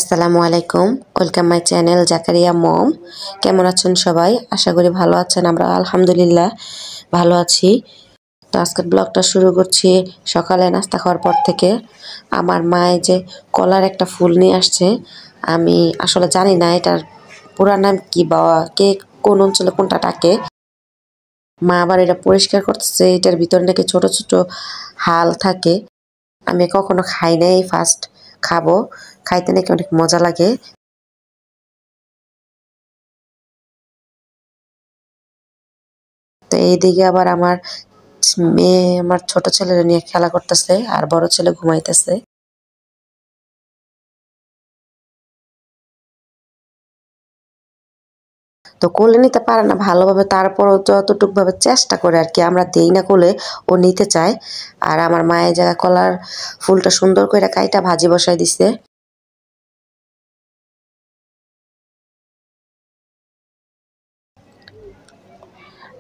আসসালামু আলাইকুম, welcome my channel Zakaria মম। কেমন আছেন সবাই? আশা করি ভালো আছেন। আমরা আলহামদুলিল্লাহ ভালো আছি। তো আজকের ব্লগটা শুরু করছি সকালে নাস্তা খাওয়ার পর থেকে। আমার মা এই যে কলার একটা ফুল নিয়ে আসছে। আমি আসলে জানি না এটার পুরা নাম কি বা কে কোন অঞ্চলে কোনটা ডাকে। মা আবার এটা পরিষ্কার করতেছে। এটার ভিতরে নাকি ছোট ছোট হাল থাকে। আমি কখনো খাই নাই, ফার্স্ট খাবো। খাইতে নাকি অনেক মজা লাগে। তো এইদিকে আবার আমার মেয়ে আমার ছোট ছেলেরে নিয়ে খেলা করতেছে আর বড় ছেলে ঘুমাইতেছে। তো কোলে নিতে পারে না ভালোভাবে, তারপরও যতটুক ভাবে চেষ্টা করে আর কি, আমরা দেই না কোলে, ও নিতে চায়। আর আমার মায়ের জায়গা কলার ফুলটা সুন্দর করে কাইটা ভাজি বসাই দিছে।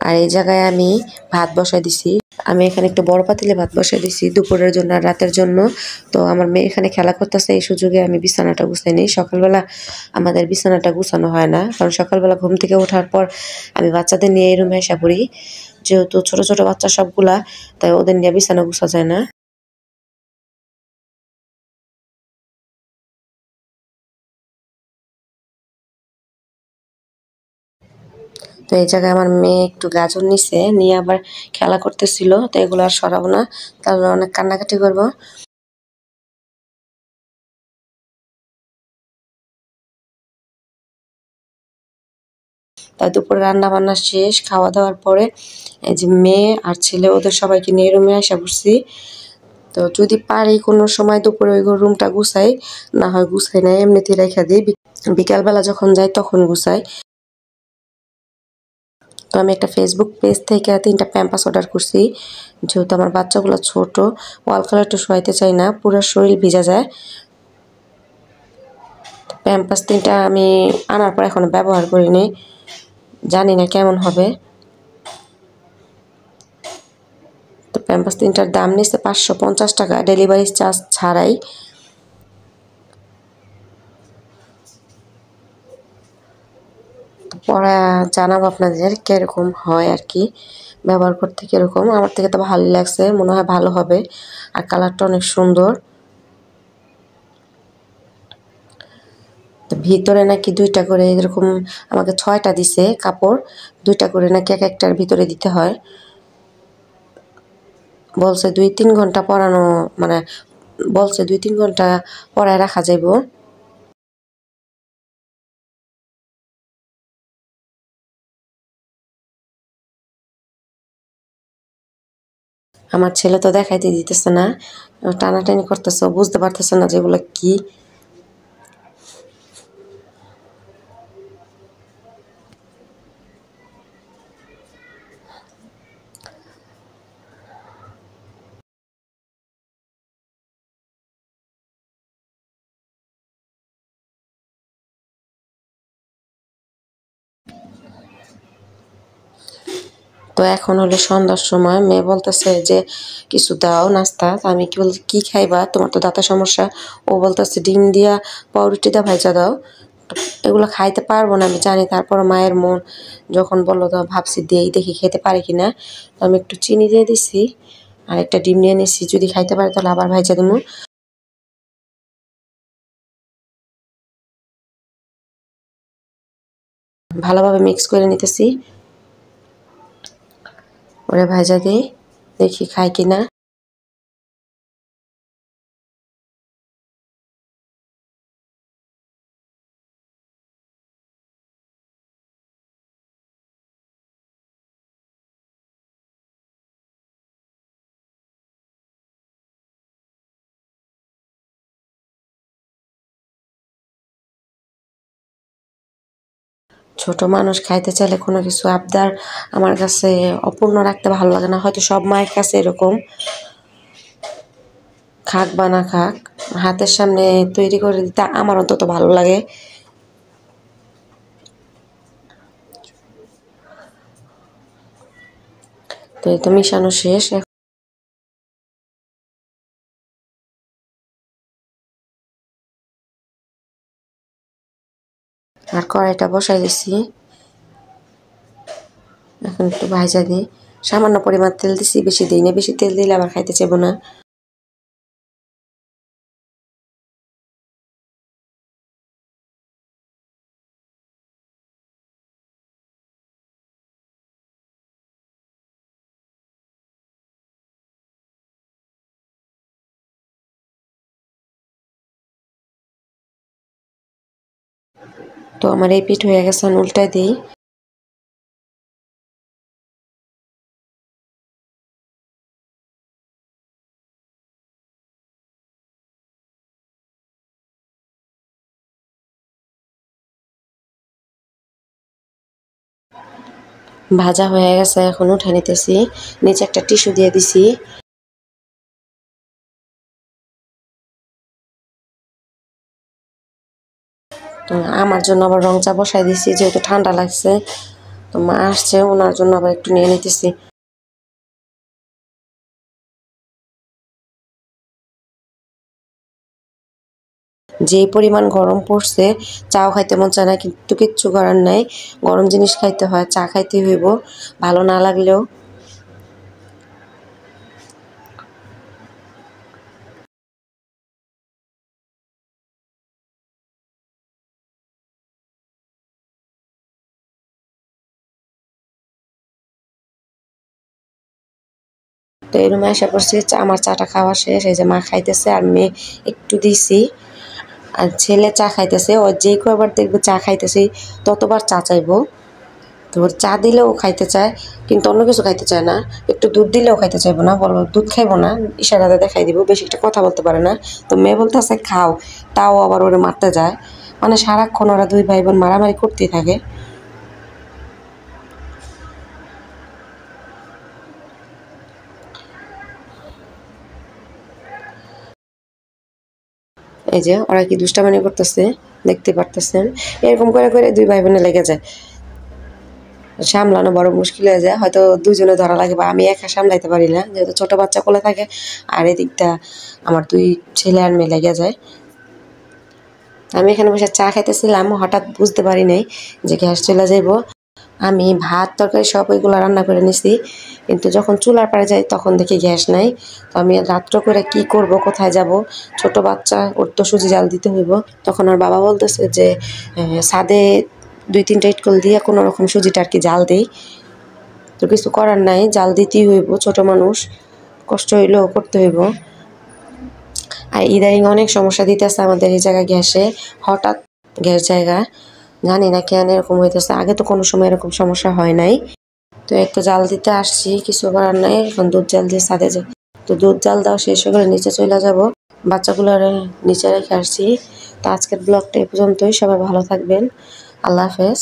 আর এই জায়গায় আমি ভাত বসাই দিছি। আমি এখানে একটু বড় পাতিলে ভাত বসাই দিছি দুপুরের জন্য আর রাতের জন্য। তো আমার মেয়ে এখানে খেলা করতেছে, এই সুযোগে আমি বিছানাটা গুছাই নিই। সকালবেলা আমাদের বিছানাটা গুছানো হয় না, কারণ সকালবেলা ঘুম থেকে ওঠার পর আমি বাচ্চাদের নিয়ে এই রুমে এসে পড়ি। যেহেতু ছোট ছোট বাচ্চা সবগুলা, তাই ওদের নিয়ে বিছানা গুছা যায় না। তো এই জায়গায় আমার মেয়ে একটু গাজর নিছে, নিয়ে আবার খেলা করতেছিল। তো এগুলো আর সরাবো না, তাহলে অনেক কান্নাকাটি করবো। তাই দুপুরে রান্না বান্না শেষ, খাওয়া দাওয়ার পরে এই যে মেয়ে আর ছেলে ওদের সবাইকে নিয়ে রুমে আসা বসছি। তো যদি পারি কোনো সময় দুপুরে ওই রুমটা গুছাই, না হয় গুছাই না, এমনিতেই রেখে দিই। বিকালবেলা যখন যাই তখন গুছাই। তো আমি একটা ফেসবুক পেজ থেকে 3টা প্যাম্পাস অর্ডার করছি। যেহেতু আমার বাচ্চাগুলো ছোট, ওয়াল কালারটা শোয়াইতে চাই না, পুরো শরীর ভিজা যায়। প্যাম্পাস 3টা আমি আনার পর এখনো ব্যবহার করিনি, জানি না কেমন হবে। তো প্যাম্পাস 3টার দাম নিচ্ছে 550 টাকা, ডেলিভারি চার্জ ছাড়াই। পরে জানাবো আপনাদের কিরকম হয় আর কি, ব্যবহার করতে কিরকম। আমার থেকে তো ভালোই লাগছে, মনে হয় ভালো হবে। আর কালারটা অনেক সুন্দর। তো ভিতরে নাকি 2টা করে এরকম, আমাকে 6টা দিছে কাপড়, 2টা করে নাকি এক একটার ভিতরে দিতে হয়। বলছে 2-3 ঘন্টা পরানো, মানে বলছে 2-3 ঘন্টা পরায় রাখা যাইব। আমার ছেলে তো দেখাইতে দিতেছে না, টানাটানি করতেছে, বুঝতে পারতেছে না যেগুলো কি। তো এখন হলো সন্ধ্যার সময়, মেয়ে বলতেছে যে কিছু দাও নাস্তা। আমি কি বলছি, কি খাইবা, তোমার তো দাঁতের সমস্যা। ও বলতেছে ডিম দিয়া পাউরুটি দা ভাইজা দাও। এগুলো খাইতে পারবো না আমি জানি, তারপর মায়ের মন যখন বললো তো ভাবছি দিয়েই দেখি খেতে পারে কিনা। তো আমি একটু চিনি দিয়ে দিছি আর একটা ডিম নিয়ে নিছি, যদি খাইতে পারে তাহলে আবার ভাইজা দেবো। ভালোভাবে মিক্স করে নিতেছি, ওরে ভাইজা দিই, দেখি খাই কিনা। ছোট মানুষ খাইতে চাইলে কোনো কিছু আবদার আমার কাছে অপূর্ণ রাখতে ভালো লাগে না। হয়তো সব মায়ের কাছে এরকম, খাক বা না খাক, হাতের সামনে তৈরি করে দিতে আমার অন্তত ভালো লাগে। তো এই তো মিশানো শেষ। আর কড়াইটা বসাই দিছি। এখন একটু ভাজা দিই। সামান্য পরিমাণ তেল দিছি, বেশি দিই না, বেশি তেল দিলে আবার খাইতে চাইবো না। তো আমার এই পিঠ হয়ে গেছে, উল্টাই দিই। ভাজা হয়ে গেছে, এখন উঠে নিতেছি। নিচে একটা টিস্যু দিয়ে দিছি। তো আমার জন্য আবার রং চা বসাই দিছি, যেহেতু ঠান্ডা লাগছে। তো মা আসছে, ওনার জন্য আবার একটু নিয়ে নিতেছি। যে পরিমাণ গরম পড়ছে, চাও খাইতে মন চায় না, কিন্তু কিচ্ছু করার নাই। গরম জিনিস খাইতে হয়, চা খাইতে হইব, ভালো না লাগলেও। তো এই রুমে আসা পড়ছি, আমার চাটা খাওয়া শেষ। এই যে মা খাইতেছে আর মেয়ে একটু দিছি। আর ছেলে চা খাইতেছে। ও যে কয়বার দেখবে চা খাইতেছি, ততবার চা চাইবো। তো ওর চা দিলেও খাইতে চায়, কিন্তু অন্য কিছু খাইতে চায় না। একটু দুধ দিলেও খাইতে চাইবো না, বলো দুধ খাইবো না, ইশারাতে দেখাই দিব। বেশি একটা কথা বলতে পারে না। তো মেয়ে বলতেছে খাও, তাও আবার ওরে মারতে যায়। মানে সারাক্ষণ ওরা দুই ভাই বোন মারামারি করতেই থাকে। এই যে ওরা কি দুষ্টামানি করতেছে, দেখতে পারতেছেন। এরকম করে করে দুই ভাই বোনে লেগে যায়, সামলানো বড় মুশকিল হয়ে যায়। হয়তো দুজনে ধরা লাগে, বা আমি একা সামলাইতে পারি না, যেহেতু ছোট বাচ্চা কোলে থাকে। আর এদিকটা আমার দুই ছেলে আর মেয়ে লেগে যায়। আমি এখানে বসে চা খাইতেছিলাম, হঠাৎ বুঝতে পারি নাই যে গ্যাস চলে যাইব। আমি ভাত তরকারি সব ওইগুলো রান্না করে নিছি, কিন্তু যখন চুলার পাড়ে যাই তখন দেখি গ্যাস নাই। তো আমি রাত্র করে কি করব, কোথায় যাব, ছোট বাচ্চা, ওর তো সুজি জাল দিতে হইব। তখন ওর বাবা বলতেছে যে ছাদে 2-3টা ইটকল দিয়ে কোনো রকম সুজিটা আর কি জাল দেই। তো কিছু করার নাই, জাল দিতেই হইব, ছোট মানুষ, কষ্ট হইলেও করতে হইব। আর ইদানিং অনেক সমস্যা দিতেছে আমাদের এই জায়গায় গ্যাসে। হঠাৎ গ্যাস জায়গা, জানি না কেন এরকম হইতেছে। আগে তো কোনো সময় এরকম সমস্যা হয় নাই। তো একটু জাল দিতে আসছি, কিছু করার নাই। এখন দুধ জাল দিয়ে ছাদে যাই। তো দুধ জাল দেওয়া শেষ হয়ে গেলে নিচে চলে যাব। বাচ্চাগুলোর নিচে রেখে আসছি। তো আজকের ব্লগটা এ পর্যন্তই। সবাই ভালো থাকবেন। আল্লাহ হাফেজ।